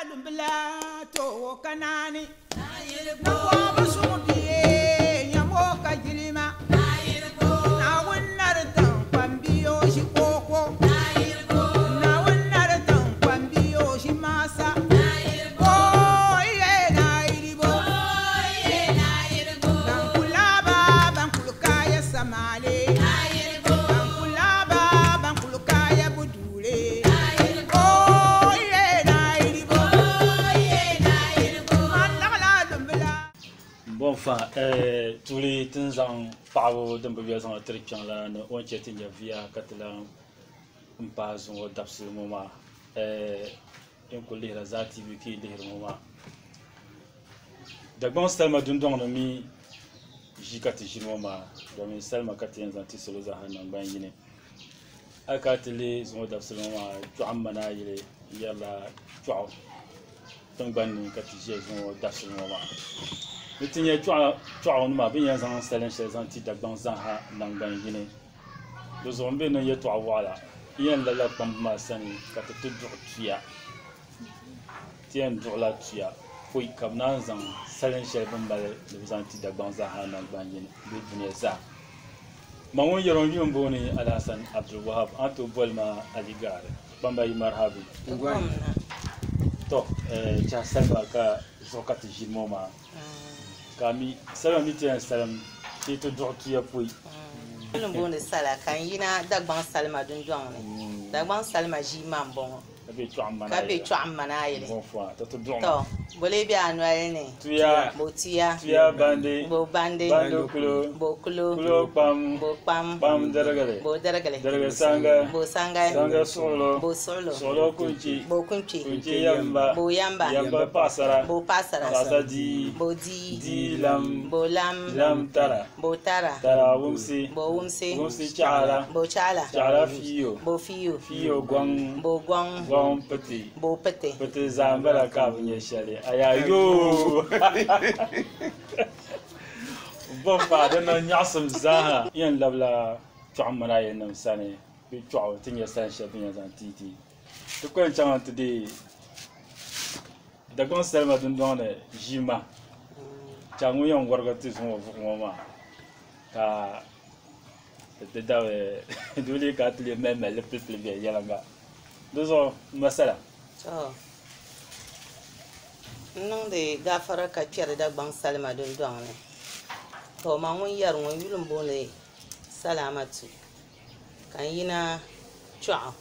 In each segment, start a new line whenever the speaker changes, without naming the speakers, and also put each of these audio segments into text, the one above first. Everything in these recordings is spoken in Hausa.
dumbla to kanani na wa musudi nyamo kajilima na wannan tan kwambiyo shi koko na wannan tan kwambiyo shi masa
Enfin, tous les temps en parole d'un peu bien en traitant là, on tient une via catalan, on passe au d'absolu moment, un collègue à Zati qui est le moment. D'abord, c'est ma d'une don ami, j'y catéchie moment, dans mes salles ma cathéine anti solo zahan en bangine. À catélé, son d'absolu moment, tu as manaillé, il y a la ciao, donc ban catéchie son d'absolu moment. Le tenir tu as ma bien en salon chez anti dans Zaha dans Bangine. Le zombie ne y a toi voilà. Il y a la comme ma sani, quand tu tuya. Tiens, dur la tuya. Puis comme dans un salon chez Bambale, les anti dans Zaha dans Bangine. Le venir ça. Maman y a un bonnet à la San Abdul Wahab, Anto Bolma Aligar, Bambaï Marhabi. To, tu as salva Zokati Jimoma. Kami salam miti en salam ki to dortu ya pui
le bonne sala kan yina dagban salma dun jonne dagban salma ji man bon ka be tu amana yele
bon foi to dortu
to bole bi anwale ne
tuya bande
bo bande
bando kulo kulo pam pam deragale sanga
bo sanga
solo kunchi yamba pasara pasa di lam tara wumsi chala fiyo gwang peti zambara kabunye shale ayayo bon pa dana nyasum zaha yan labla tuamana yan sane bi tuaw tinya san shabinya zan titi to ko chama today da kon selma dun donne jima changu yon warga tison mama ka te dawe duli ka tli même le plus bien yalanga dozo masala
non de gafara ka tiare da ban salma dun donne to ma won yar won yulum bole salamatu kan yina chua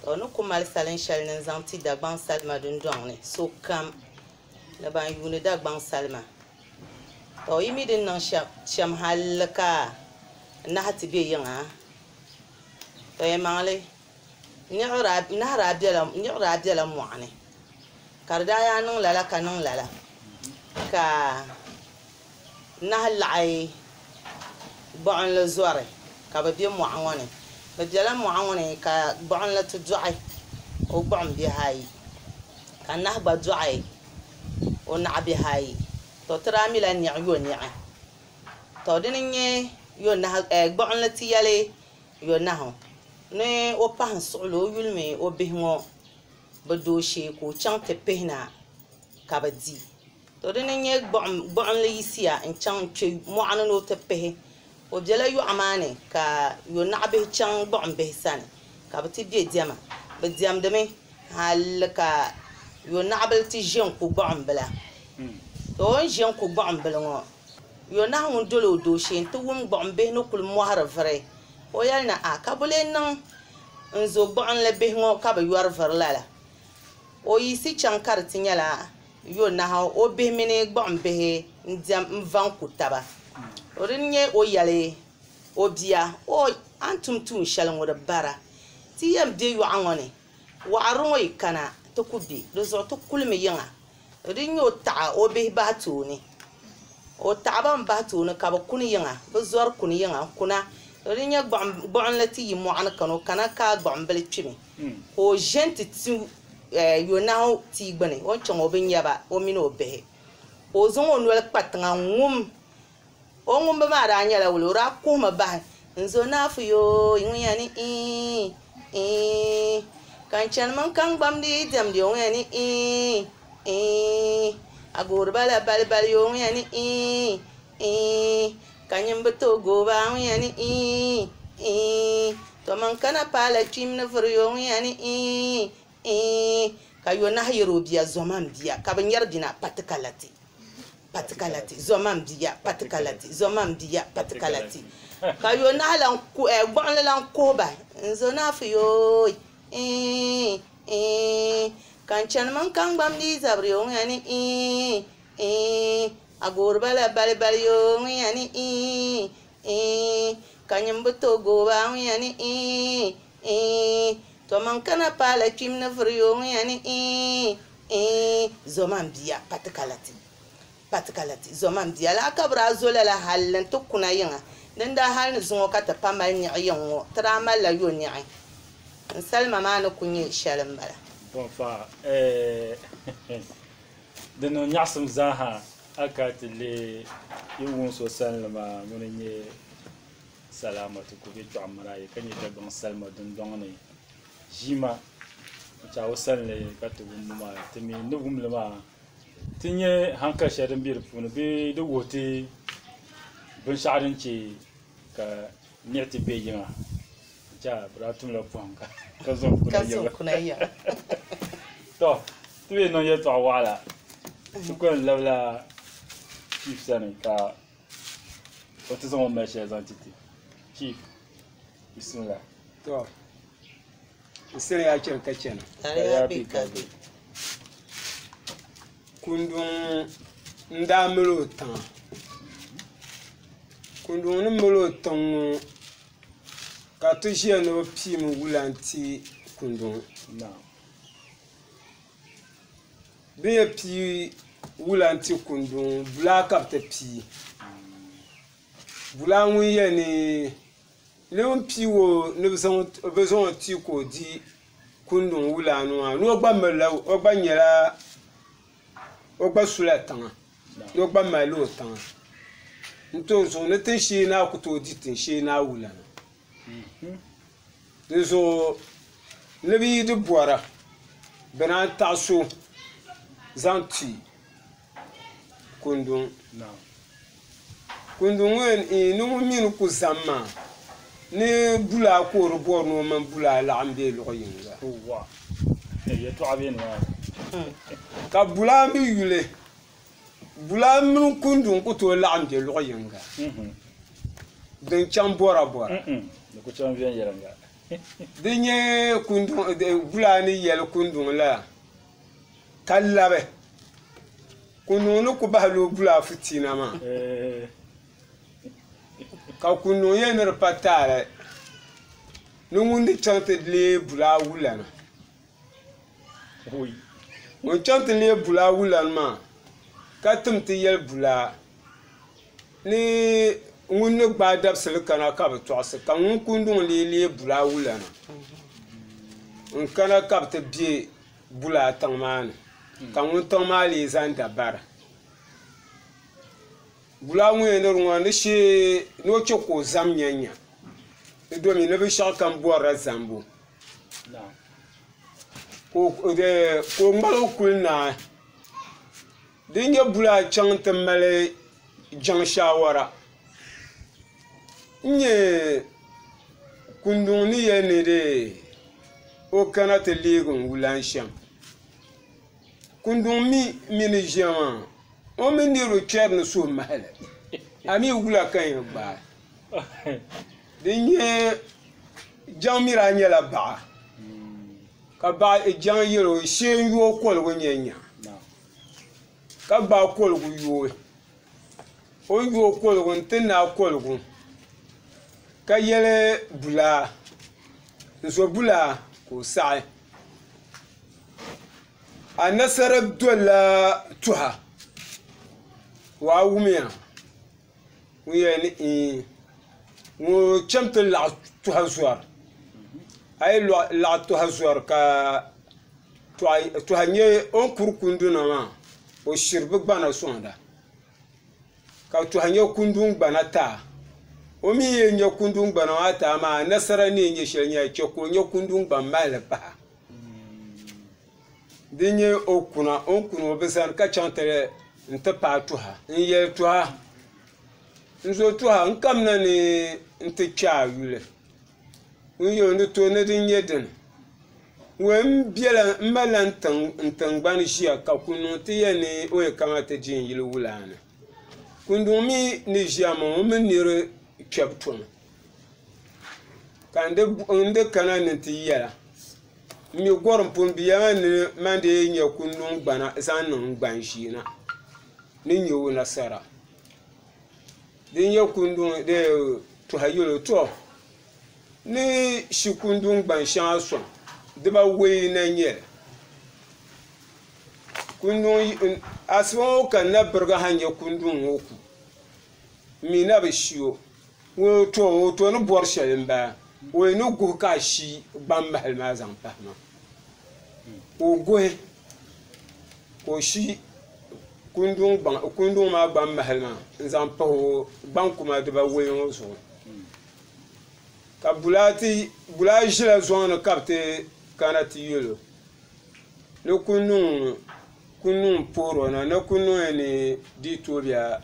to no kumal salen shal nan zanti da ban salma dun donne so kam la ban yuni da ban salma to yimi din nan sham halaka na hati be yanga to e mangale nyara biela muane karda ya nan lala kanan lala ka na lai bon le zore ka ba bi muane ba biela muane ka bon la tu duai o bon bi hay kan na ba duai o na bi hay to tra mi la ni yo ni to din nye yo na bon la ti yale yo na ho ne o pan solo yulme o bihngo badoshe ko chang te pehna kabadi to de nye bon le yisia en chang che mo anano te peh o jela yu amane ka yo na be chang bon be san kabati be diama be diam de me halka yo na bel ti jen ko bon bela to on jen ko bon bela ngo yo na hun dolo doshe to wum bon be no kul mo har vrai o yalna a kabule nan nzo bon le be ngo ka be yor verlala o yisi chankar tinyala yo na ha o be mini gbon be ndiam mvan kutaba o rinye o yale o bia o antum tun shal ngod bara ti yam de yo anwone wa arun ikana to kubi do zo to kulmi yanga o rinye o ta o be ba to ni o ta ban ba to ni ka ba kun yanga bo zor kun yanga kuna o rinye gbon lati yimu an kanu kana ka gbon bel twimi o gente ti yo now ti gbane won chongo be nyaba o mi no be o zon on wel patanga ngum o ngum be ma da nyala wulu ra ko ma ba nzo na fu yo yin ya ni kan chen man kan gbam di dem di on yani agor bala bal bal yo yani kanyim beto go ba yani to man kana pala chim na fur yo yani kayo na hayro biya zoman biya ka ban yardina patikalati zoman biya patikalati zoman biya patikalati kayo na halan ku gbon lan ko ba nzo na fu yo kan chan man kan gbam di zabri yo yani agor bala bal bal yo yani kanyim beto go ba yani to man kana pala chim na fur yo yani zoman biya patikalati zoman biya la kabra zola la halan to kuna yinga dan da halin zungo ka ta pamal ni yingo trama la yo ni ai salma ma na kunye shalan bala
bon fa de no nyasum zaha akatile yungun so salma munye salamatu ku bi to amara yi kanye ta don salma dun don ne jima ta wasanle ka to ma timi nugum lama tinye hanka sharin bir funu be da wote bin sha'arin ce ka niyati be yima ja bratum la fonka ka zo kuna ya to tuwe no ye to wala ko la chief sanin ka wata zama mai shi zantiti chief bismillah
to sai ya ce kace na
ya bi ka bi
kundun ndamelo tan kundun ni melo tan ka to je no pi mu wulanti kundun
na
be pi wulanti kundun bula kapte pi bula wiye ni le pi wo ne besoin ti ko di kundun wulanu no gba mela o gba nyela o gba sula tan o gba malo tan nto so ne tin shi na ku to di tin shi na wulana de so le bi de boara bena taso zanti kundun
na
kundun wen no min ku zamma ne bula ko ro no man bula la ambe lo yinga
wa ya to abin wa
ka bula mi yule bula min kundun ko to la ambe lo yinga den cham bora
ne ko cham bien yeranga
dinye kundun de bula ni yel kundun la kallabe kundun ko bahlo bula fitina ma ka kunu yener patale nungundi chante le bula wulana
oui
on chante le bula wulana ma ka tumti yel bula ni ngunne gba dabsel kana ka be toase ka ngun kundun le bula wulana on kana ka te bie bula tangman ka ngun tangmali zanda bara bula ngwe no ni shi no choko zam nyanya do mi ne bi shakam bora zambu
na
ko ngalo kulna dinge bula chante male jang shawara nye kundun ni yene de o kana te ligun wulan sham kundun mi ni jama o mi ni ro cher so mahale ami wula kan ba dinye jamira nyela ba ka ba jan yero shen yo kol go nyenya ka ba kol go yo o yo kol go ntina kol go ka yele bula nso bula ko sai anasara dola tuha wa wumiya wiye ni wo chamte la tuha zuar ay la tuha zuar ka tuha nye on kurkundu na ma o shirbe gbana sonda ka tuha nye kundun gbana ta o mi ye nye kundun gbana ta ma nasara ni nye shel nye choko nye kundun gban male ba dinye okuna bisan ka chantere nta pa tuha nyel tuha nzo tuha nkamna ni nta cha yule unyo ndo to ne dinye den wen biela malan tan gban jia ka kunu ti yene o kamata jin yil wulana kundu mi ni jia mo mi nire chapton kan de kana ni ti yala mi gorom pun biya ni mande nya kunnu gbana san nun gban shina ni nyu na sara de nya kundu de to hayolo to ni shikundu gban shan so de ba we na nye kundu aswo kan na burga hanya kundu ngoku mi na be shiwo wo to no bor shalimba we no go ka shi gban mahal ma zan fahma o goe o shi kundung ma gban mahal ma zan paho gban kuma de ba we on so ka bulati jila zona kapte kanati yolo no kunung poro na kunung ni ditobia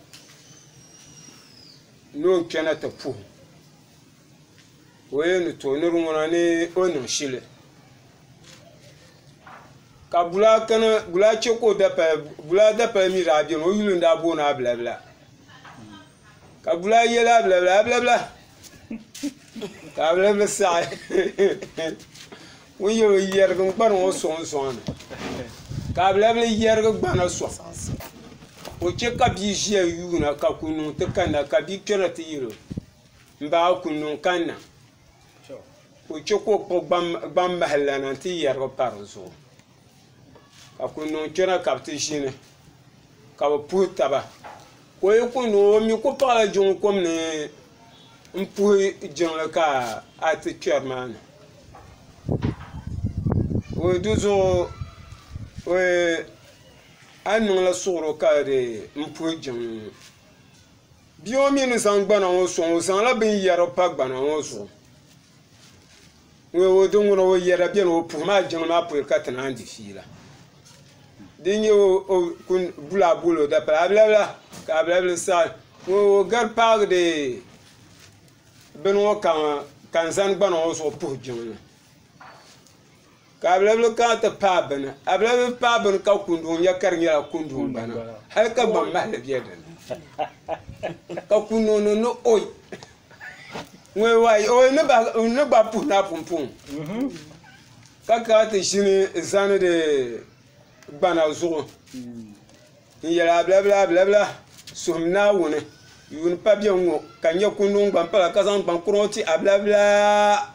no kenata pu we to nurungona ni ono shile ka bula choko da pa mi rabi no yulu nda bona bla bla ka bula yela bla bla bla bla ka bla bla sai we yo yer gon par o son ka bla bla yer go bana so o che ka bi je yu na ka kunu te kana ka bi kerati yiro mba kunu kana o choko ko bam mahalla na ti yer go par so ka kunu kera kapti shine ka pu taba ko e kunu mi ko pala jon kom ne mpu jon ka at chairman o duzo o anu la soro ka de mpu jon bio mi ni sangbana o so san la bin yero pa gbana o so o dungo no yera bien o pu ma jon ma pu ka tan andi fila dinye o kun bula bulo da bla bla ka bla bla sa o gar pag de beno kan san gbana o so pu jon ka bla bla ka ta pa bana abla bla pa ban ka kundu ya kar ya kundu bana har ka ban ma da biya ka kundu no oy we wai o ne ba pu na pum pum ka ta shine zane de bana zugo yela bla bla bla bla sumna wona yun pa bien ngo kanya kunung ban pala kazan ban kuroti bla bla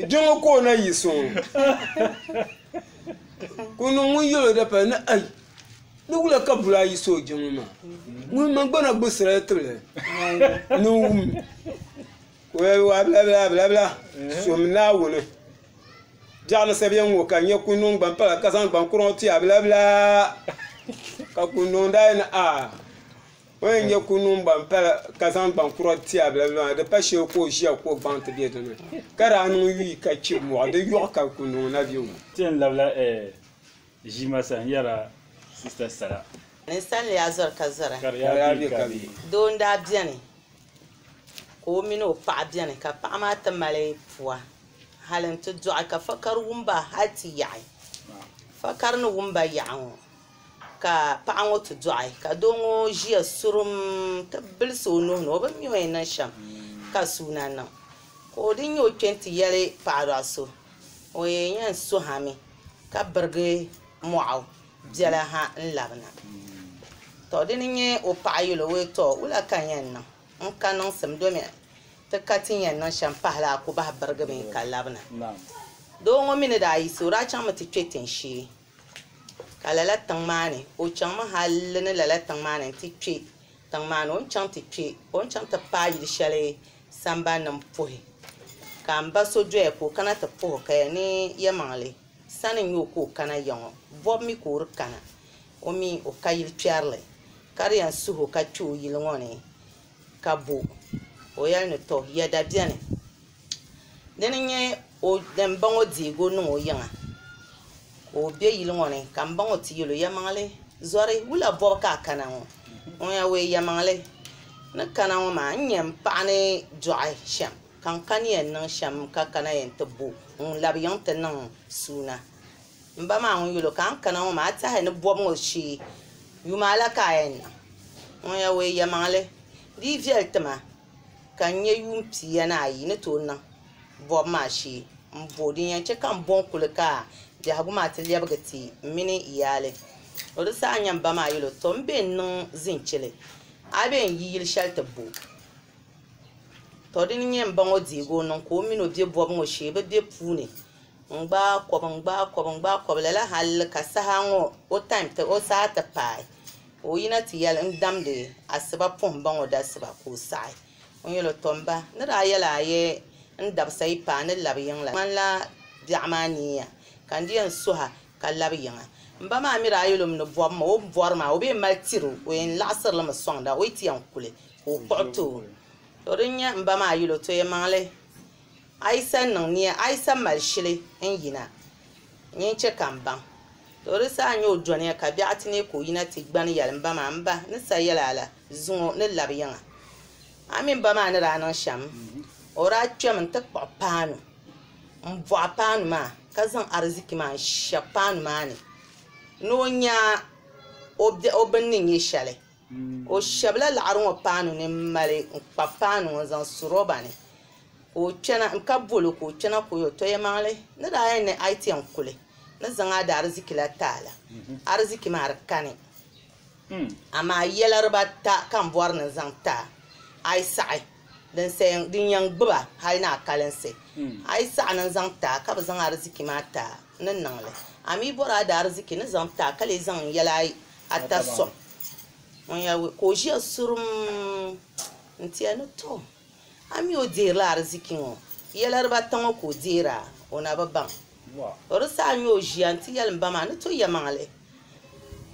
jongo ko na yison kunung yolo da pa na ai lugula ka bula yiso jongo mun man gbana gbusra tule no we wa bla bla bla bla sumna wona jana sabiyan wo kan yakunu ban pala kasan ban kuroti bla bla ka kunu dai na wen yakunu ban pala kasan ban kuroti bla bla de pa she ko shi ko ban te bi de kara anu wi ka chi mo de yo ka kunu na biyo
tin labla jima san yara sister sara
ne san ya zor ka zara
ya bi ka bi
don da biane ko mino pa biane ka pa ma ta male puwa halin tu du'a ka fakar wumba hati ya'i fakar no wumba ya'o ka pa'ango tu du'a ka dongo jiya surum ta bilso no ba mi wai nan sham ka suna nan ko din yo kenti yale para so o yan so hami ka burge mu'aw jala ha labna to din nye o pa'ayulo we to ula kan yan nan an kanan sam do me ta katin yan nan shan pahla ko ba barga bin kalabna do ngo mini da yi sura chan mati twetin shi kalala tangmani o chan ma halne lala tangmani ti twe tangmani on chan ti twe on chan ta pa yi shale samba nam pohi kamba so dwe ko kana ta poho ka ni yamale sanin yo ko kana yon bob mi ko kana o mi o kayil charle kariyan suho ka chu yil ngone ka bo o yal ne to ya da biane den nye o den bango digo no o yanga o be yilo ngone kam bango ti yilo yamangle zori wula bo ka kana ngo on ya we yamangle na kana ngo ma nyam paane joy sham kan yen nan sham ka kana yen tebo on labiyan tan suna mba ma ngo yilo kan kana ngo ma ta he no bo ngo shi yumala ka yen on ya we yamangle di vieltema kan nye yumpi yana yi ne to nan bo ma shi mbodi yan che kan bon kulka ja hagu ma ta liya bagati mini iyale o da sa nyam ba ma yilo to mbe nun zinchile aben yiyil shalta bo to din nyam ba ngodi go non ko mino de bo ngo she be de puni ngba ko la hal ka sa hango o time te o sa ta pai o yina ti yal ndamde asba pom ba ngo da asba ko sai on yilo tomba na ra yala ye ndab sai pa ne labiyan la man la diamaniya kan diyan suha kan labiyan mba ma mi ra yilo no bom mo bor ma o be maltiro o en lasar la masonda o ti yan kule o porto to rinya mba ma yilo to ye mangle aisa nan ni aisa malshile en yina nyen che kan ban to risa nyo dwone ka bi atine ko yina ti gban yal mba ma mba ne sa yala zungo ne labiyan amin ba ma ne ra nan sham ora twem ta papanu mbo apanu ma kazan arziki ma shapanu ma ne no nya obennin ye shale o shabla la'arun wa panu ne male papanu zan suroba ne o chana ka bolo ko chana ko yo to yemale ne da ne IT an kule ne zan ada arziki la tala arziki ma arkane ama yelarba ta kan bor ne zan ta ai sai dan sai din yan gba hal na kalanse ai sa nan zan ta ka ba zan arziki ma ta nan nan le ami bora da arziki ne zan ta kale zan yalai ataso on ya ko ji surum ntia no to ami o de la arziki ngo yelarba tan ko dira ona baban oro sa nyo ji anti yal mbama ne to yamale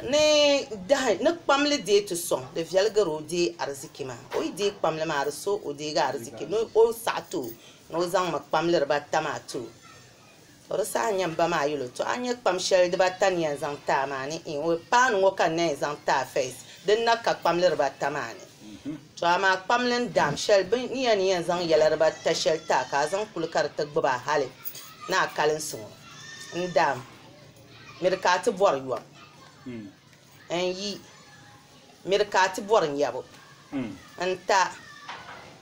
ne da ne pamle de to son de vialgaro de arziki ma o de pamle ma arso o de ga arziki no o sato no zan ma pamle ba tamato oro sa nyam ba ma yilo to anya pam shel de batani yan zan ta mani in o panu ngo kan ne zan ta face den na ka pamle ba tamani to ama pamlen dam shel bin ni yan zan yalar ba ta shel ta ka zan kulkar ta gba hale na kalin su ndam mirkati bor yuwa en yi mirkati bor yabo anta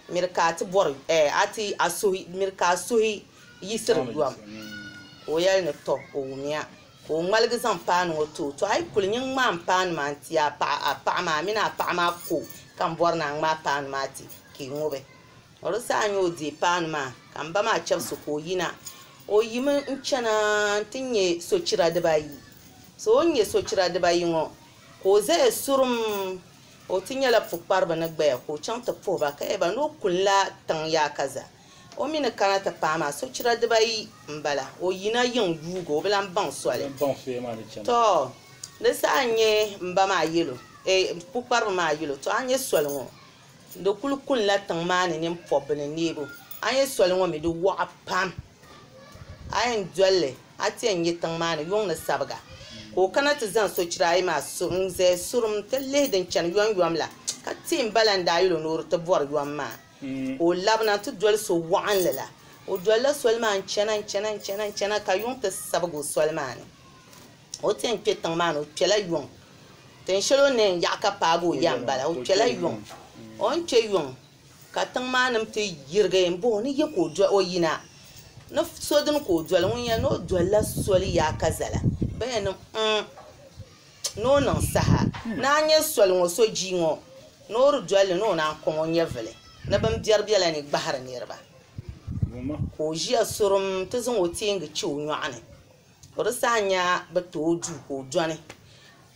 mirkati bor ati asuhi mirka suhi yisir yuwa o yel ne to o nya o malgi zan panu to ai kulnyin man pan man tiya pa ma mina pa ma ko kan bor na ma pan mati ki ngobe o sa nyo di pan ma kan ba ma chef su ko yina o yima nchana tinye so chira de bayi so onye so chira de bayi ngo ko ze surum o tinye la fukpar ba na gba ko chan ta po ba kai ba no kulla tan ya kaza o mina kana ta pama so chira de bayi mbala o yina yin yugo blan ban swale
ban fe ma de chan
to de sa anye mba ma yelo fukpar ma yelo to anye swale ngo do kulkun la tan ma ne pop ne nebo anye swale ngo mi do wa pam ayin dole ati yin yitan mani yon na sabga ko kana ta zan so kirai ma sun zai surum talle din can yon yomla ka tin balanda yilo nur ta bor yon ma o labna tu dole so wan lala o dole solman chana ka yon ta sabgo solman o tin ketan mani o pela yon ten shelo ne yaka pago yan bala o pela yon on che yon ka tan manam te yirga mbo ni yeko do o yina no sodin ko dwal wunya no dwala soli ya kazala bayan no nan saha na anya soli wo so ji ngo no ru dwal no na ko wonya vele na bam biar biala ni bahar nirba ko ji asurum to zan woti ngi chi unwane ru sanya ba to du ko dwane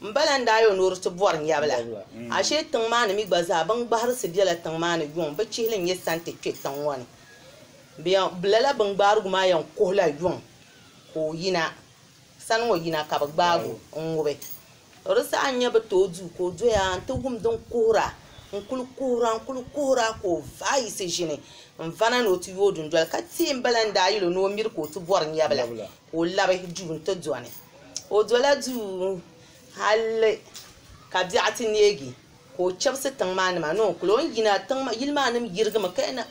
mbalanda yo no ru to bor nyabla ashe tan ma mi gbaza ban bahar se biala tan ma ni yon ba chi hilin yesante kwetan wani biya blala bang baru ma yan ko la yon ko yina san wo yina ka bagu ngobe ro sa anya ba to du ko do ya to gum don kora nkulu kuhura ko vai se jine mvana no tu yodun dol ka tim balanda yilo no mir ko tu bor nyabla o labe jun to dwane o dola du halle ka biati negi ko chapse tang man ma no kulo yina tang ma yilma nam yirga ma kana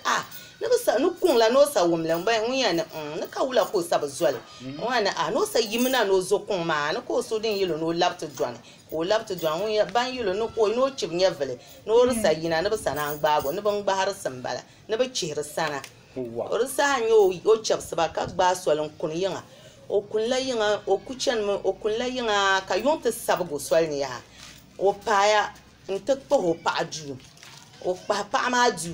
na basa no kun la no sa wumlan ba ngunya na ka wula ko sab zwale wana no sa yimna no zo kun ma na ko so din yilo no lapto dwane ko lapto dwane ngunya ban yilo no ko no chib nyavle no rsa yina na basa na ngbago na ban bahar sambala na ba chihir sana o rsa hanyo o chapse ba ka gba swalon kun yinga o kun la yinga o kuchan mo o kun la yinga ka yonte sabgo swalni ya o paya nta kpo pa du o pa ma du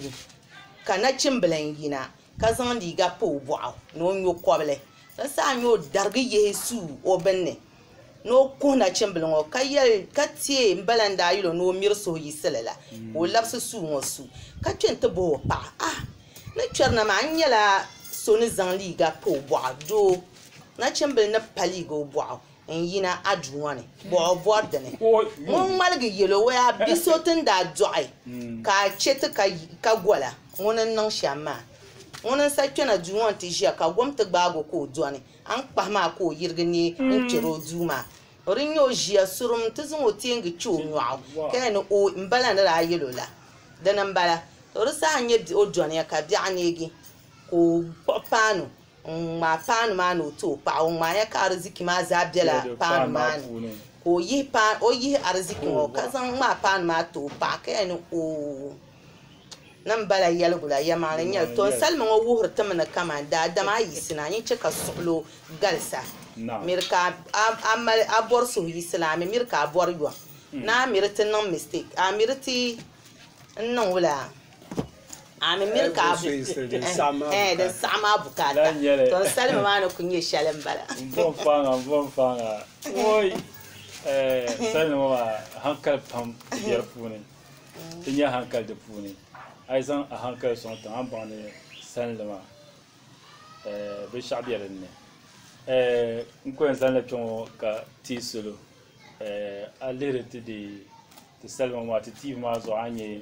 kana chimbelan yina ka zan liga po boaw no nyo koble sa nyo dargi yesu o benne no kuna chimbelan o kayel katie mbalanda yilo no mirso yiselela o labse su ngo su ka twente bo pa na twerna ma nyela soni zan liga po boaw do na chimbel na paligo boaw en yina aduwane bo bordene mon malgi yelo wa bisotin da joy ka chete ka gola wonan nan shama wonan sa twena duwan ti jia ka gomta gbago ko duwane an kpama ko yirgini in chero duma rinyo jia surum tizun otengi chu nwa ken o mbala na yelo la danan bala to risa anye o duwane ka bianegi ko panu ma panu manu to pa o ma ya ka arziki ma zabela panu manu ko yi pa o yi arziki o kazan ma panu ma to pa ken o nan bala yalgula ya ma ran yal to salman o wuhur tamana kama da ma yi sina yin cika sulo galsa mirka amal abor su islami mirka abor yo na mirtin nan mistake amirti nan wula mirka da sama bukata to salma ma na kunye shalan bala
bon fanga oi salma ma hankal pam biyar pune tinya hankal da pune ai zan a hankal son ta an bane salma be shabiyar ne nko en salma to ka tisulu alirete de salma ma ti ma zo anye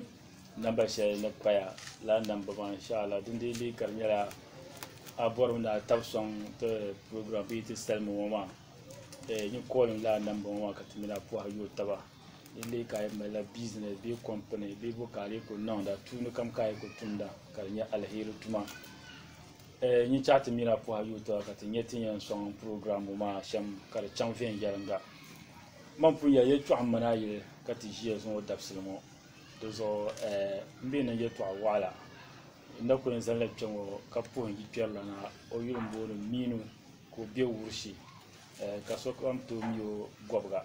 namba shay na paya la namba ma inshallah dinde li karnyara abor na tabson te program bi ti salma ma ni kolon la namba ma ka timina po ayo taba ile kay mala business bi company bi bo kare ko non da tunu kam kay ko tunda karnya alheri tuma ni chat mira po ayo to ka tinyeti yan son program ma sham kar champion yaranga man pu ya ye tu amana ye ka ti je son dabsilmo dozo mbina ye to wala inda ko en zalla pchengo ka po ngi perla na o yurumbo no minu ko be wurshi ka so ko am to miyo gobga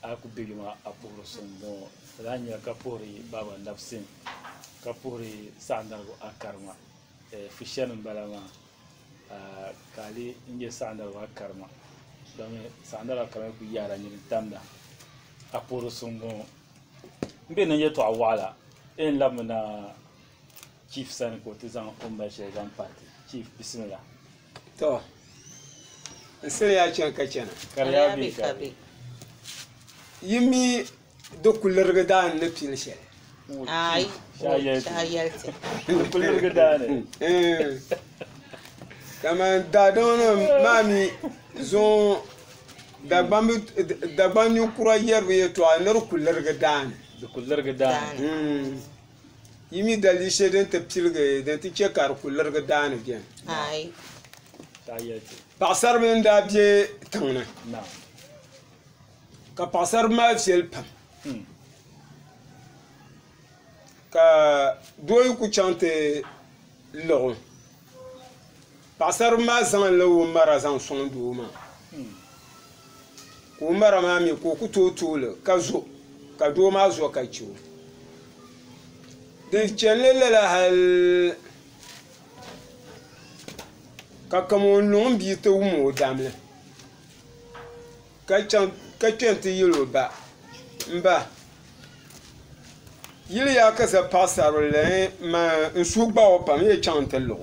aku bigima apuro songo ranya kapori baba nafsin kapori sandago akarma fishen balama kali inge sandago akarma dame sandara akarma ku yara ni tamda apuro songo mbena yeto awala en lamna chief san ko tizan umba shegan party chief bismillah
to sai ya cin kacena
karya bi kabi
yimi do kullerga dan na pilshe
ai shayalti
kullerga dan
kama da dono mami zo da banyu kura yerwe to anar kullerga dan
da kullerga dan
yimi dalishe den ta pilga den ti chekar kullerga dan bien
ai
shayalti
pasar ben da bie tangna
na ka
pasar ma fiel pam ka doy ku chante lo pasar ma zan lo mara zan son do ma ko mara ma mi ko ku to le ka zo ka do ma zo ka ciwo de chelele la hal ka kamo non bi to mo damle ka twente yelo ba mba yili ya ka sa pasaro le ma nsu gba o pam ye chante lo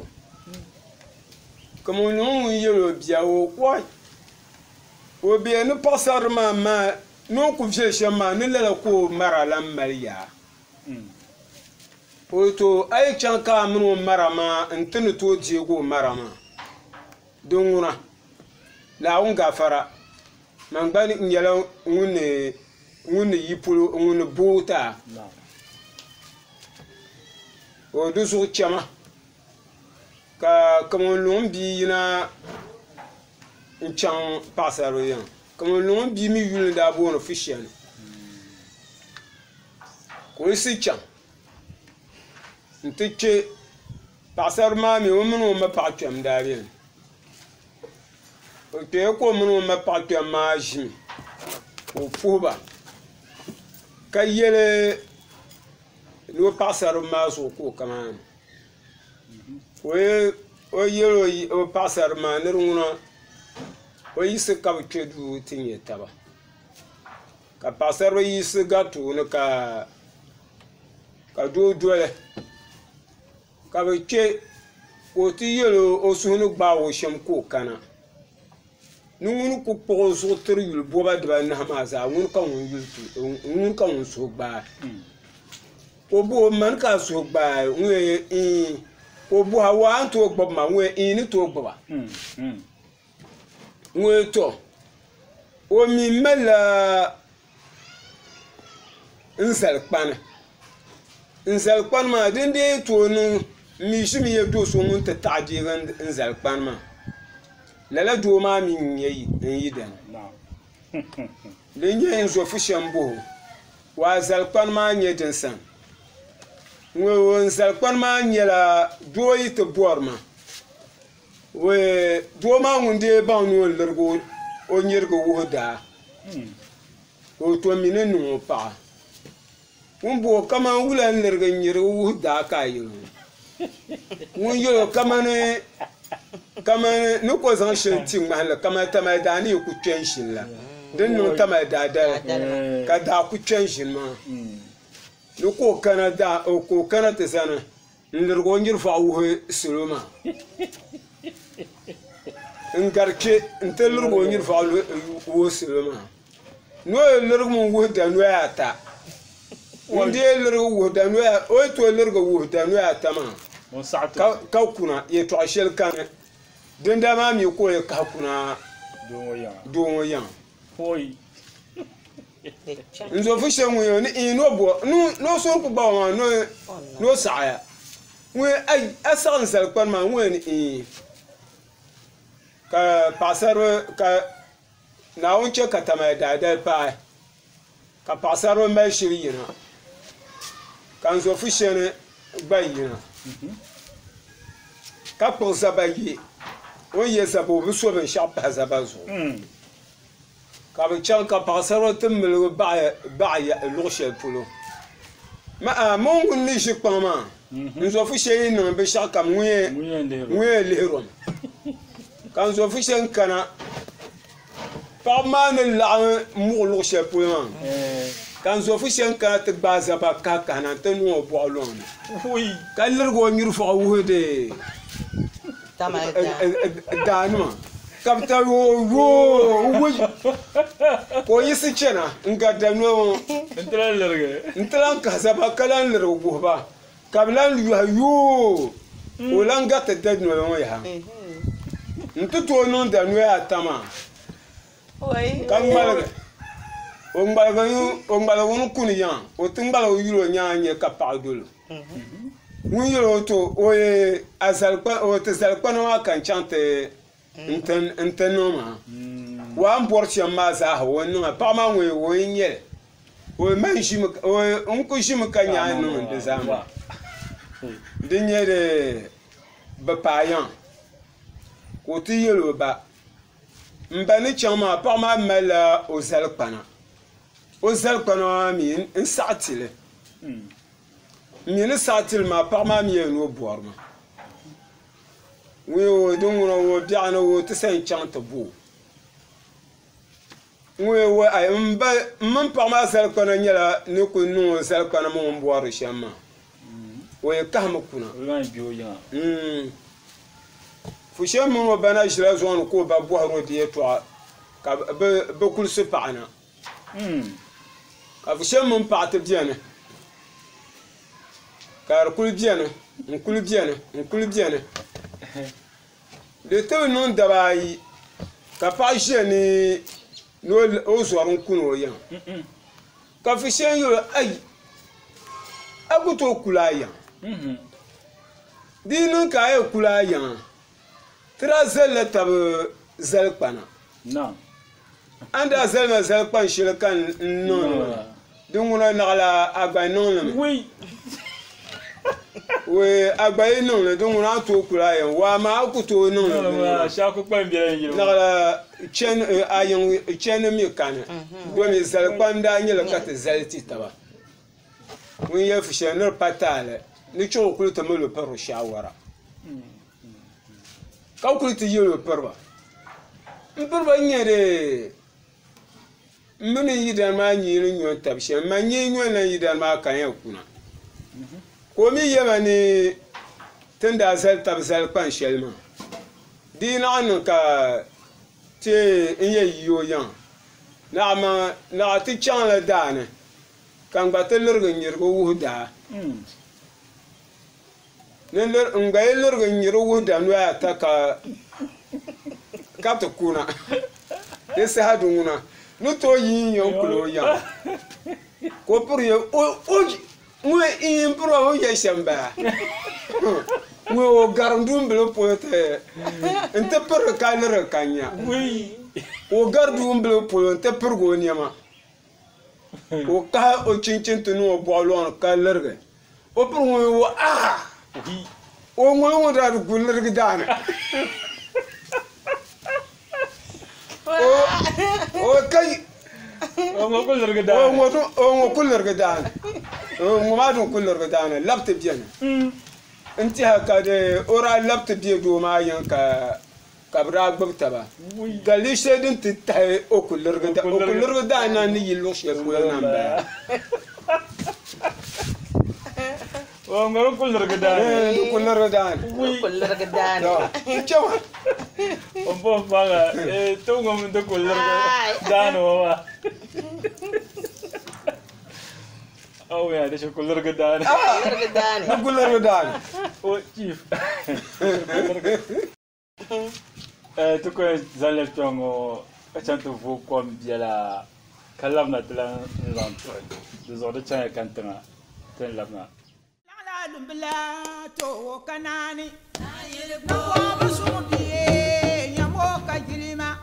kamo non yelo bia o wai o bi no pasaro ma no ku je shema ne le ko mara la maria to ai can ka mun marama intini to jego marama don wuna la un gafara man gbani nyala ngune yipulu ngune buta o du su chama ka kamon lon bi yina chan pasaro yan kamon lon bi mi yule da bono fishian ko isi chan ntiche pasar ma mi o munu ma pa twam darien o te ko munu ma pa twam ma jimi o fuba kayele no pasar ma so ko kaman o yelo o pasar ma niruna o yisi ka kedu tinye taba ka pasar o yisi gatu no ka do dole ka be ke o ti yelo o sunu gba o shem ko kana nunu ku po so ter yul boba de ba na ma za ngun ka won yul ngun ka won so gba o bo man ka so gba we o bo hawa an to gba ma we ni to gba we to o mi mala nsal kpan ma dinde to nu mi shi mi yedo so mun ta taji ran nsal kpan ma lala do ma mi yi dan le nye so fu shambo wa zal kpan ma nye den san wo nsal kpan ma nye la do yi to borma we do ma hunde ba nu lergo o nyergo wo da o to mi ne nu pa bo kama wula lerga nyere wu da ka yi mun yo kama ne no ko zan shinti mahalla kama tama da ni ku tenshin la den no tama da ka da ku tenshin ma no ko kana da o ko kana te sana lergo nyir fa wu suluma ngarke ntel lergo nyir fa wu suluma no lergo mun wu da no ya ta wande lergo wuhda no ya o to lergo wuhda no ya tama ka kuna ye to ashel kan den da ma mi ko ye ka kuna do yan hoy nzo fu shen wo ni no bo no so ku ba wa no saaya we ai asan sel kwan ma we ni ka pasar ka na onche katama da pa ka pasar ma shiri na kan zo fu shen bayina ka po zabayi o ye zabo bu so ben sha pa zabazo ka be chan ka pasaro temel ba ya lo she pulo ma mon ni shi pama nzo fu shen no be sha kam ngwe le ron kan zo fu shen kana pa ma ne la mo lo she pulo kan zo fu shen ka te baza ba ka kana te no bo lon oui kan lergo nyur fo wude
tama
danuma kapta wo ko yisi chena nga dano
entran lerge
entran ka zaba kalan lergo go ba kablan yo olanga te dadno ya ntuto no dano ya tama
oui
kan malaga o ngbalga wonu kuni yan o tingbala o yuro nyaanye ka paadolo mun yuro to o e azalpa o te zalpa no kan chante enten no ma wa mportia ma za ha wonu pa ma we wo nye o man shim o unku shim ka nyaa no de zamba de nye de ba payan ko ti yelo ba mbani chama pa ma mala o zalpana o zalpana mi nsatile mi nsatile ma pa ma mi no borma we o dungo wo biano wo tsen chanta bu we wo ay mba man pa ma zalpana nyala ne ko no zalpana mo mboro shama we kahma kuna
ran biyo ya
fu shama mo bana jira zon ko ba bohro de to ka be kul se paana ka fu shama mo paate biene ka kul biɛni n kul biɛni di tib niŋ daba ayi ka paɣa ʒiya ni o zɔri n kuni o yaŋ ka fi shɛn yuli ayi a ku tooi kula a yaŋ di niŋ ka a yɛ kula a yaŋa tira zalila tabi zali kpana an daa zalima zali kpan shɛli ka n niŋ di ŋuna naɣala agbayi niŋlimi we agbayi niŋli di ŋuna a tooi kula a yaŋ waa maa a ku tooi niŋli naɣala chɛni mi kani domi zali kpam daa nyɛla ka ti zali ti taba ŋun yɛ fi shɛli ni di pa taali ni chuɣu kuli ti mali piri shawara ka kuli ti yɛli piriba n piriba nyɛ de mini yidana maa nyiili nyɔ tabi shɛm ma nyɛ nyɔ na yidana maa ka yɛ kuna ko mi yɛma ni tin daa zali tabi zali kpan shɛli maa di naɣa niŋ ka ti n yɛ yiyo yaŋ naɣa ti chaŋla daani ka n gba ti lirigi nyirigu wuhi daa n gba yi lirigi nyiri wuhi da noli ata ka ti kuna di saha di ŋuna ni tooi yi yɛn kuli o yaŋ ko piri yɛ ŋun in piri o yɛ shɛm baa ŋun o garim dumbili polo n ti piri ka lirigi ka nya o gari dumbili polo n ti pirigi o niɛma o kahi o chinchin ti niŋ o bɔɣu lɔŋni ka lirigi o piri ŋun o o ŋun ŋun daa di gu lirigi daani o kai o ŋun ku lirigi daani ŋun maa dun ku lirigi daani labti biɛni n tiha ka o raa labti bie doo maa yɛn ka bi daa gbubi taba ka li shɛli din ti tahi o ku lirigi daani na ni yi luɣu shɛli polo na n bala
o ŋun ku lirigi daani
chɛma
o bɔn faŋa ti ŋun ti ku lirigi daani o ma oh yeah, this is kulur gedan.
Kulur gedan.
Oh chief. Tu ko zalel tongo achanto vo kom biela kalamna tlan lanto. Du zo de chaya kantanga ten labna.
La lumbla to kanani. Na wa basudi nyamo ka jilima.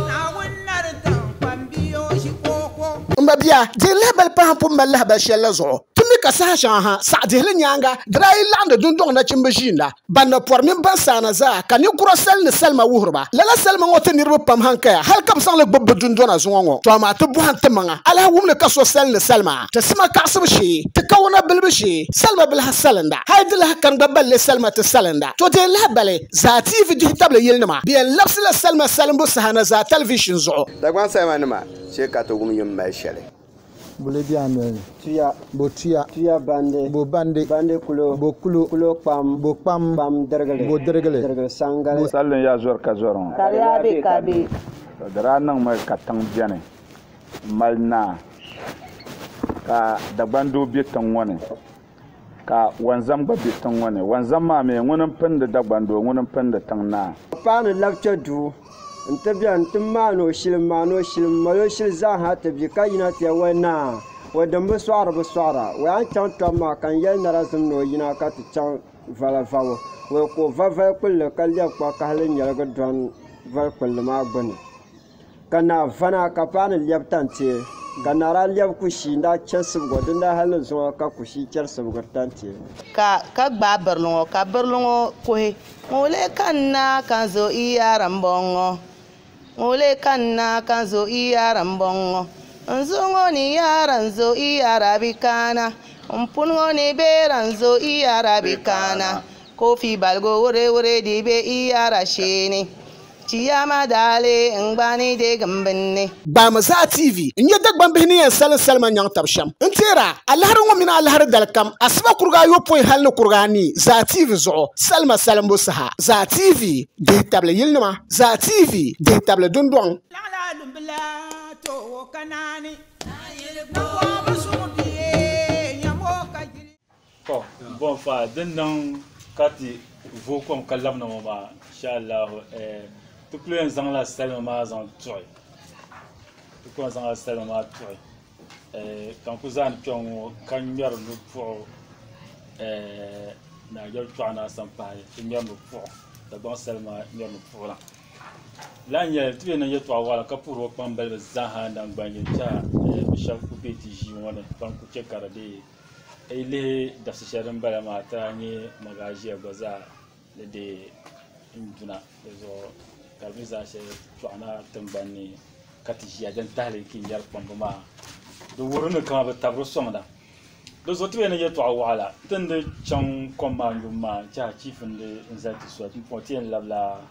Na wonnar tan pambiyo shi koko.
Mbabia de lebel pa pum mallah ba shella zo tumi ka sa shan ha sa de le nyanga drai land dundong na chimbishinda banna por min ban sana za kan ni kuro sel ni selma wuhurba lala selma ngote nirbu pam hanka hal kam sang le bob dundona zongo to ma to bu han temanga ala wumne ka so sel ni selma ta sima ka shi ta kawna bilbishi selma bil hasalanda haydila kan baballe selma ta salanda to de lebele za tv di table yelnama bi lapsila selma salimbu sahana za television zo
dagwan selma nima she ka to gum yum mai shele
bule biame
tuya bande kulo pam dergale sangale
sallen ya zor ka zoron
kabe
dara nan mai katang biane malna ka dagbando bitan woni ka wanzam ba bitan woni wanzam ma me ngonin pin da dagbando ngonin pin da tangna
pa no lecture du ntabian timano shilm malo shil za ha tabi kayina ta wana wadan bu swara wa an tan to ma kan yel narazum no yina ka ta chan vala vawo wa ko vava kullu kalya kwa ka halin yalga don val kullu ma gbani kana vana ka pan lyaptante ganara lyap kushi nda chesum godin da halin zo ka kushi chersum gortante
ka gba berlongo ko he mole kanna kanzo iyaram bongo mole kanna kanzo iyaram bongo nzongo ni yaranzo iyarabikana mpungo ni beranzo iyarabikana kofi balgo wore dibe iyarasheni Chiyama dale ngbani de gambenne
Bamaza TV nye dagban bihni en salman nyang tabsham ntira alhar ngomina alhar dalkam asma kurga yo point hal no kurgani za TV zo salma salambo saha za TV de table yilnuma za TV de table dundong
la lumbla to kanani na wa basudi nyamo ka jili
bon fa den nan kati vo kom kalam na ma inshallah tout le zang la sel ma zang toy tout le zang la sel ma toy kan ku zan pyong kan mer lu pour na yo twana sampai mer lu pour da bon sel ma mer lu pour la nya tu na yo twa wala ka pour ko mbel zaha ndang bangi cha bishal ku beti ji wona kan ku che karade ile da su sharin bala mata ne magaji gwaza da induna zo kalbi za shi twana tambani kati ya dan tale kin yar pambama do wurin ka ba tabro somda do zo tuwe ne ya to wala tande chan komando ma cha chifin de inzati so tun potien labla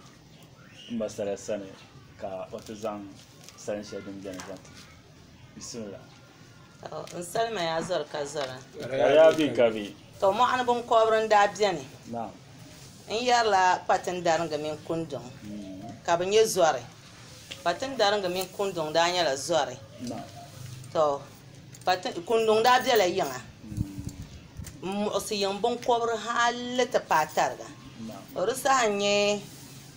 masala sane ka otazan san shedin janat bismillah
Salma ya zor ka zora.
Ya bi ka bi.
To mo an bon kobran da biane.
Na'am.
In yarla patin daranga min kundon. Ka ban ye zore. Patin daranga min kundon da nyala zore.
Na'am.
To patin kundon da biala yanga. Mo si yan bon kobra halata patarga.
Na'am.
Rusa hanye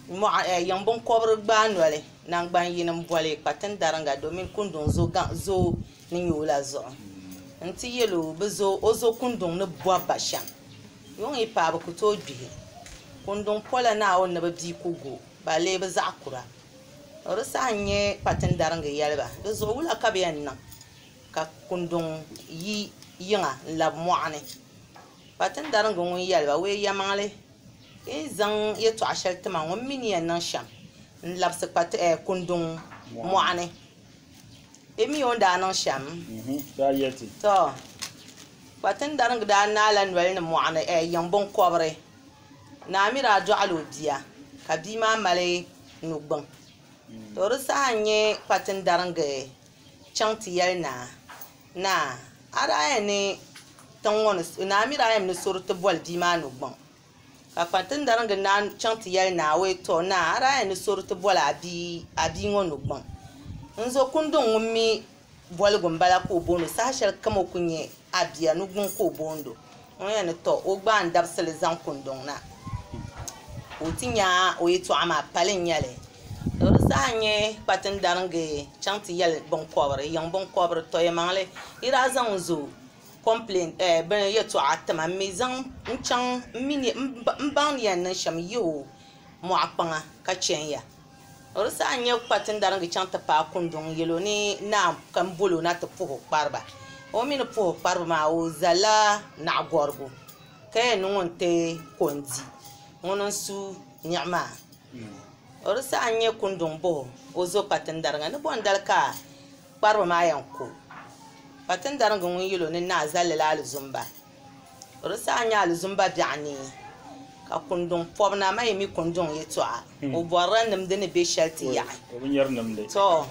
mo yan bon kobra gbanwale nan gban yinam bole patin daranga domin kundon zo ni yola zo nti yelo bezo ozo kundong ne boa bashan yon e pa ba kuto bi kundong pola na on ne ba bi kugo ba le ba zakura orisa anye patin daranga yalba bezo wula ka be nan ka kundong yi yinga lab mu'ane patin daranga ngun yalba we yamale e zang ye to ashal tama ngun mini nan sham lab se pat kundong mu'ane emi onda nan sham
da yeti
to patin darang da nalan wel ne mu'ana yambon kobre na mira jo'alo biya kabima male nugbon to rusa hanye patin darang chanti yelna na ara ne tanwon na mira yam ne surtu bol bima nugbon ka patin darang na chanti yelna we to na ara ne surtu bol abi ngon nugbon nzo kundon ngumi bol gumbala ko bono sashal kamo kunye abia nugun ko bondo oya ne to o gba ndab sele zan kundon na o tinya o yitu ama palen yale to sanye patin darange chanti yale bon kobre yang bon kobre to yemale ira zan zo complain ben yetu atama mizan nchan mini mban yan na sham yo mo apanga ka chenya orisa anya patin darangi chanta pa kundong yelo ni na kan bolo na to puho parba o min puho parba ma o zala na gorgo kay nunte kondi wonon su nyama orisa anya kundong bo o zo patin daranga ne bon dalka parba ma yanko patin darangi ngun yelo ni na zala la zumba orisa anya al zumba biani ka kundong pobna mai mi kundong yetwa o boran nam de ne be shalti ya
o nyar nam de
to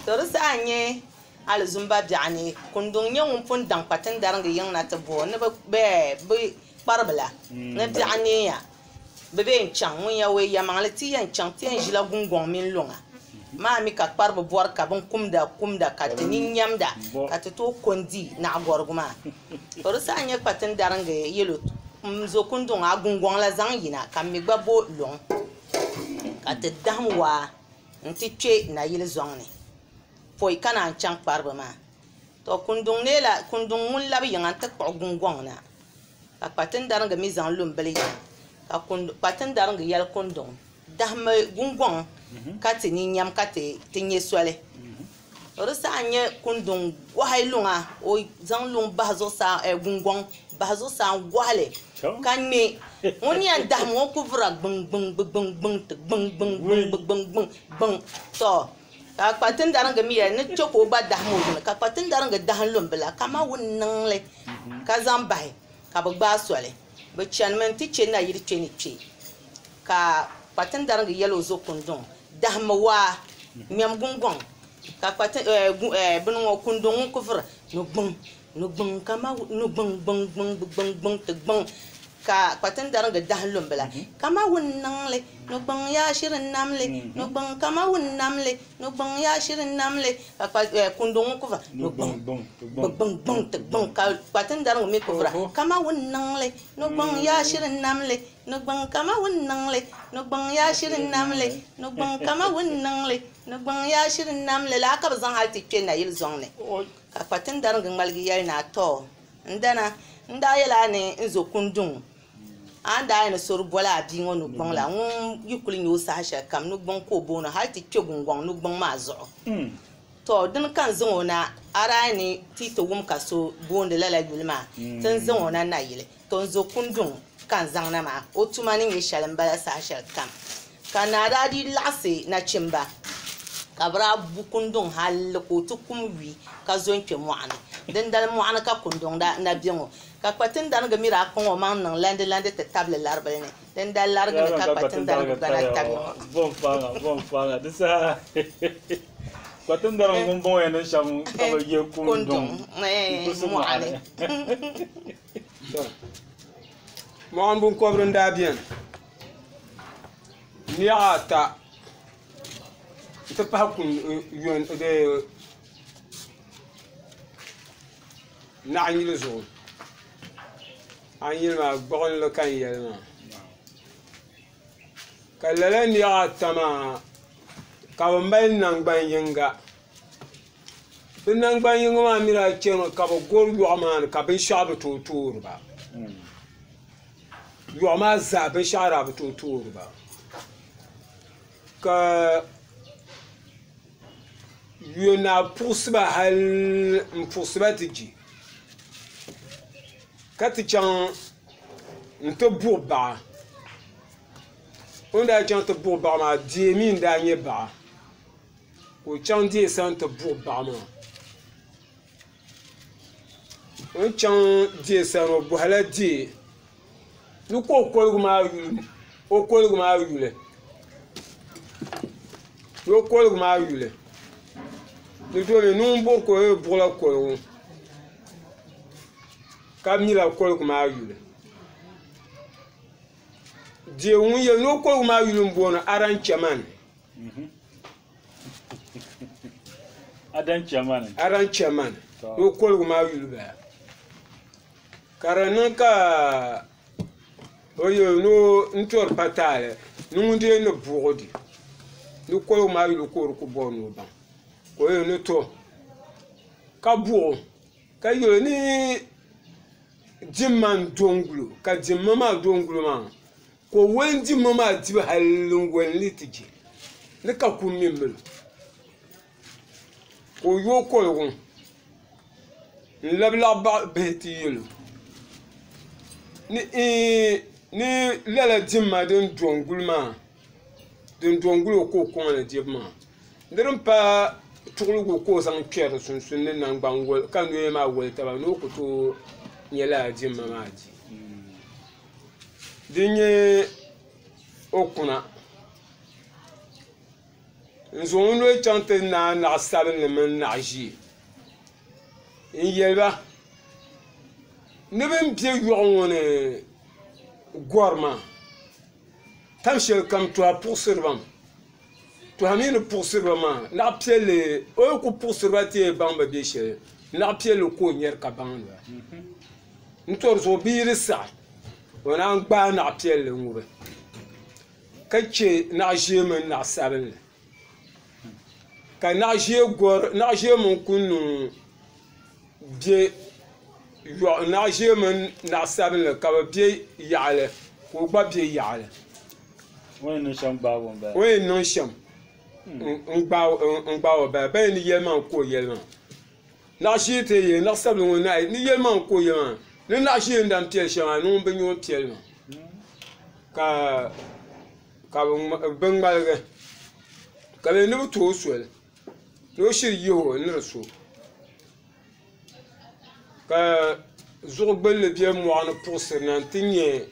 rusa anye al zumba biani kundong nyong pun dang patin darang yang na tabo ne be barbala ne biani ya bebe chang mun ya we ya mangleti yan chang tien jila gungong min longa ma mi ka parbo bor ka bon kumda ka tinin nyamda ka to kondi na gorguma rusa anye patin darang yelo mzo kundong agungwang la zang yina kam mi gbabo long ka te damwa nti twe na yile zongni foi kana chang parba ma to kundong ne la kundong mun labi yang anta ko gungwang na ka patin daranga mi zang lum bali ka patin daranga yal kundong dahma gungwang ka te ni nyam ka te tinye swale rusa anye kundong wahai lunga o zang lung bazo sa gungwang bazo sa wale kan me woni an da mo ko vra bung to ka patin daranga mi ne choko ba da mo ka patin daranga da han lombela kama wonnan le ka zambai ka ba swale ba chanman ti chena yiri cheni chi ka patin daranga yelo zo kundong da mo wa miam gungong ka patin bunwo kundong ko vra no bung kama no bung te bung ka patin daran ga dahlum bala kama wunnan le no ban ya shirin namle no ban kama wunnam le no ban ya shirin namle ka kundun ku fa no ban ka patin daran mi ku fra kama wunnan le no ban ya shirin namle no ban kama wunnan le no ban ya shirin namle no ban kama wunnan le no ban ya shirin namle la ka bazan halti ke na yil zongne ka patin daran ga malgi yai na to ndana nda yela ne nzo kundun anda ina sor bola bi ngono gbon la ngun yukul nyo sa sha kam no gbon ko bono ha ti kyogun no gbon ma zo to din kan zo na ara ni ti to wum ka so bonde la la gulma tan zo na na yile to nzo kundun kan zang na ma o tumani ngi shalan bala sa sha kam kanada di lase na chimba kabra bu kundun hal ko to kumwi ka zo nke mu'ana den dal mu'ana ka kundun da na biyo ka patin dan ga mira ko man nan lande te table larba ne den dal larga ka patin dan ga na table
bon fanga disa patin dan ngon bon en sham ka ba ye kundun
mu'ana
mo an bun ko bron da bien ni ata te pa kun yon de na ni le zo anyi ma gbogol lo kan yelma kalala ni atama ka mbal nang ban yinga bin nang ban yinga ma mira cheno ka bo gor yo man ka bin shabu to turba yo ma za bin sharabu to turba ka yo na pusba hal pusba tiji kati chan nte burba onda chan te burba ma die min da nye ba o chan die san te burba ma o chan die san o buhala die nu ko ma yule o kolgu ma yule yo kolgu ma yule ni to le nu bor ko e burla ko kamila kolgu ma yule je won ye no kolgu ma yule mbono aran chaman aran chaman no kolgu ma yule ba karanaka oyo no ntor patale nunde no bugodi no kolgu ma yule ko bonu ba oyo no to ka buo ka yo ni jimman dongulu ka jimmama dongulu ma ko wen jimmama tiba halun wen litiji ne ka kummimul ko yo kolgun labla ba beti yulu ni lala jimma den dongulu ma den dongulu ko ko na jimma ndirum pa tugulu ko san kyer sun ne nan bangol kan yo ma wol taba no ko to nyela jimma maji dinye okuna nzono chante na sabin men na ji yelba nebem pie yone gorma tamshel kam to poursuivre to hamine poursuivre na piele o ko poursuivre tie bamba biche na piele ko nyer ka banga ntor zo biir sa wana ngba na piel ngure kache na jeme na sabel ka na je gor na je mon kunu bie yo na jeme na sabel ka bie yaale ko gba bie yaale
we no sham ba won ba
we no sham ngba ba ni yelman ko yelman na jete ye na sabel wona ni yelman ko yelman ni na shi ndam piel shama no be nyon piel ma ka bengalge ka le no to swel no shir yo ni raso ka zo gbel bien mo an pour ser nan tinye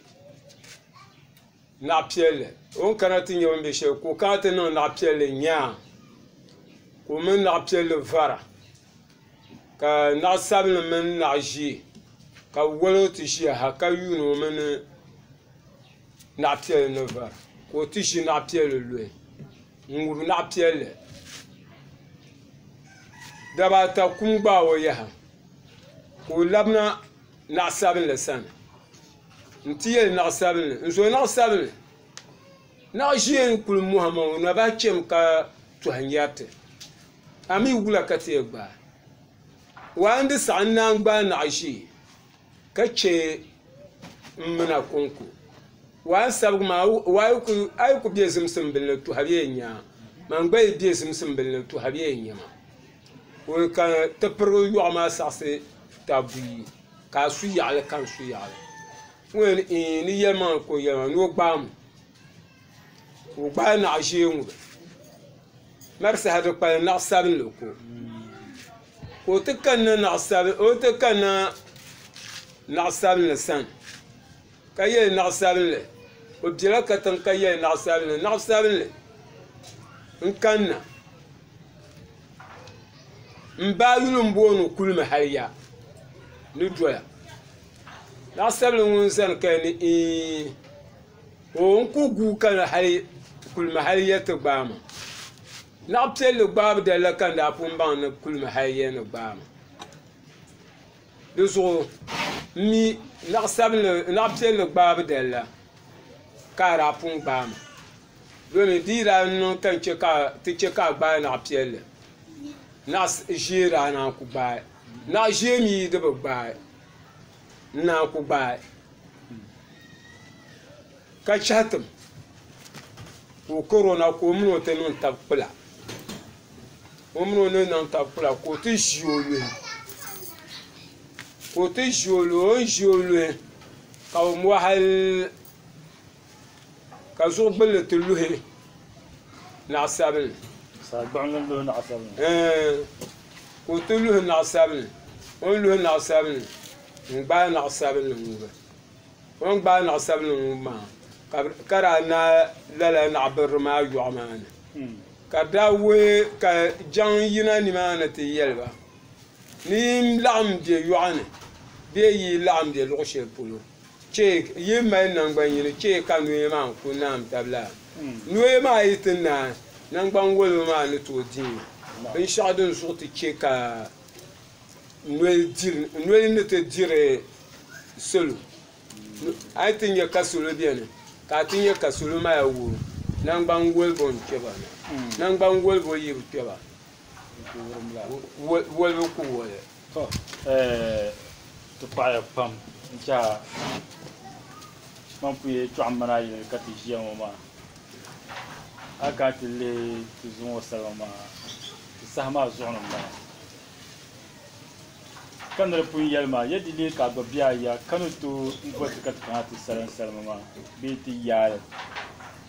na piel on kana tinye on be she ko ka te no na piel nya ko men na piel vara ka na sabel men na ji ka wolo ti shi ha ka yuno men naɣapiɛlli ni vari ka o ti ʒi naɣapiɛlli luhi n-ŋubi naɣapiɛlli daba ata kum gbaai o yaha ka o labina naɣasabinli sani n-ti yɛli naɣasabinli n-zo naɣasabinli naɣaʒee n-kuli mɔhima o na ba chɛmi ka tɔhi nyɛriti a mi wula ka ti yɛ gbaai waan di saɣam naan gbaai naɣaʒee ka che n-mina konko waan sabigi maa a yi ku be zimsim bili ni tɔhabi yɛn nyaa man gba yi be zimsim bili ni tɔhabi yɛn nyɛma o ka ti pirigi yɔɣu maa saɣasi ta buyi ka a su yaɣali kan su yaɣali ŋun ni yɛlmaŋ ko yɛlmaŋ ni o gbaami o gbaai naɣaʒee ŋubi marisi hadi kpali naɣasabinli ko o ti kanna naɣasabinli sani ka yɛli naɣasabinli o bela katiŋ ka yɛli naɣasabinli n-kanna n-baa yuli n-booni kulimi haliya ni doya naɣasabinli ŋun zani ka ni o n-ku guu kana kulimi haliya ti gbaama naɣapiɛlli gbaabu dali kan daa pun baŋ ni kulimi haliya ni gbaama di zuɣu mi naɣapiɛlli gbaabu dali la ka a daa pun gbaama domi di yi daa niŋ kan ti che ka a gbaai naɣapiɛlli naɣaʒee daa naan ku gbaai naɣaʒee mi di bi gbaai n-naan ku gbaai ka chahitim ka o korona ka o mini o ti niŋ tabi kpula o mini o ni niŋ tabi kpula ka o ti ʒi o luhi o ni ʒi o luhi ka o mo hali ka zuɣu gbulli ti luhi naɣasabinli ka o ti luhi naɣasabinli o ni luhi naɣasabinli n-gbaai naɣasabinli ŋubi o ni gbaai naɣasabinli ŋubi maa ka daa na lala naɣabirili maa yɔɣu maa ni ka daa we ka jaŋ yina nimaani ti yɛliba ni laɣim be yɔɣu ni bee yi laɣim be luɣu shɛli polo yi mali nangbani yini chee ka noye maa ku naam tabi laa noye maa yi ti naai nangbani woliba maa ni tooi diimi binshɛɣu din zuɣu ti che ka noli ni ti diri salo a yi ti nya ka salo beni ka a ti nya ka salo maa wuri nangbani woliba n-kpɛba nangbani woliba yi bi kpɛba woliba ku woli
ti paɣaya pam n-cha man puye chɔɣu mana yili ka ti ʒiya ŋɔ maa a kana ti le ti zuŋ o salima maa ti saha maa zuɣu ni maa ka niri pun yɛli maa yɛdi le ka a gba be a ya ka ni to n-boli ti ka ti kana ti salima maa bee ti yaali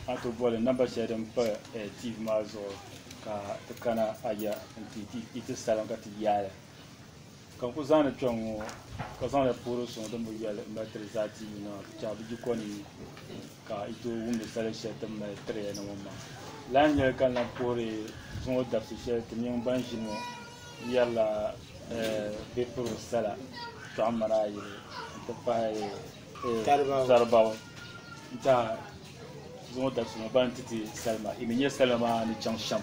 a to boli namba shɛli din pa TV maa zuɣu ka ti kana a ya n ti salim ka ti yaali ka n ku zaŋdi kpɛŋ ŋɔ ka zaŋdi puuri suŋ din bi yɛli n mali tiri zaa TV maa cha bi jikoni ka i to wumdi sali shɛli ti mali tiri ya ni ŋɔ maa lan nyɛli ka lan puhiri zuŋo dabisi shɛli ti niŋ ban ʒi ŋɔ yɛrila bipiri sala chɔɣu mana yili n ti pahi zaribawu n ta zuŋo dabisi ŋɔ ban titi salima imi nyɛ salima maa ni chaŋ shɛm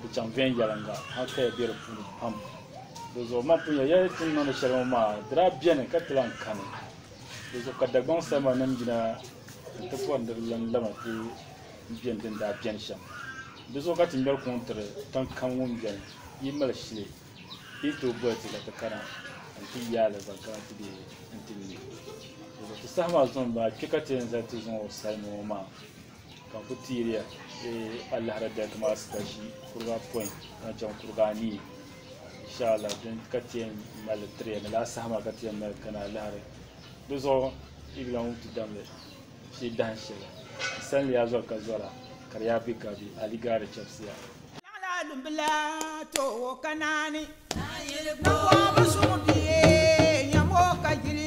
di chaŋ viɛnyɛlinga hali ka ya be di puuni pam di zuɣu man punya yɛli ti niŋdi shɛli ŋɔ maa di daa beni ka ti lan kani di zuɣu ka Dagbaŋ salima nim yina n ti pɔri di lama ti beni din daa beni shɛm di zuɣu ka ti ŋmɛri kuŋ tiri tin kam ŋun beni yi mali shili yi tooi boli ti ka ti kana n ti yaali zaŋ kana ti be n ti mi ti saha maa zuɣu maa kpe ka ti yɛn zali ti zuŋ salima ŋɔ maa ka n ku tiiriya a lahara dɛliki maa si ka ʒi kuriga pɔin ka chaŋ kuriga anii inshallah din ka ti yɛn mali tiri ni laa saha maa ka ti yɛn mali kana lahari di zuɣu ibila ŋun ti damli shee dahin shɛli sanli yaa zuɣu ka zɔra ka di yaa be ka be aligaari chɛbisiya
lumbila to kanani na ko ba su biye nyamo ka jiri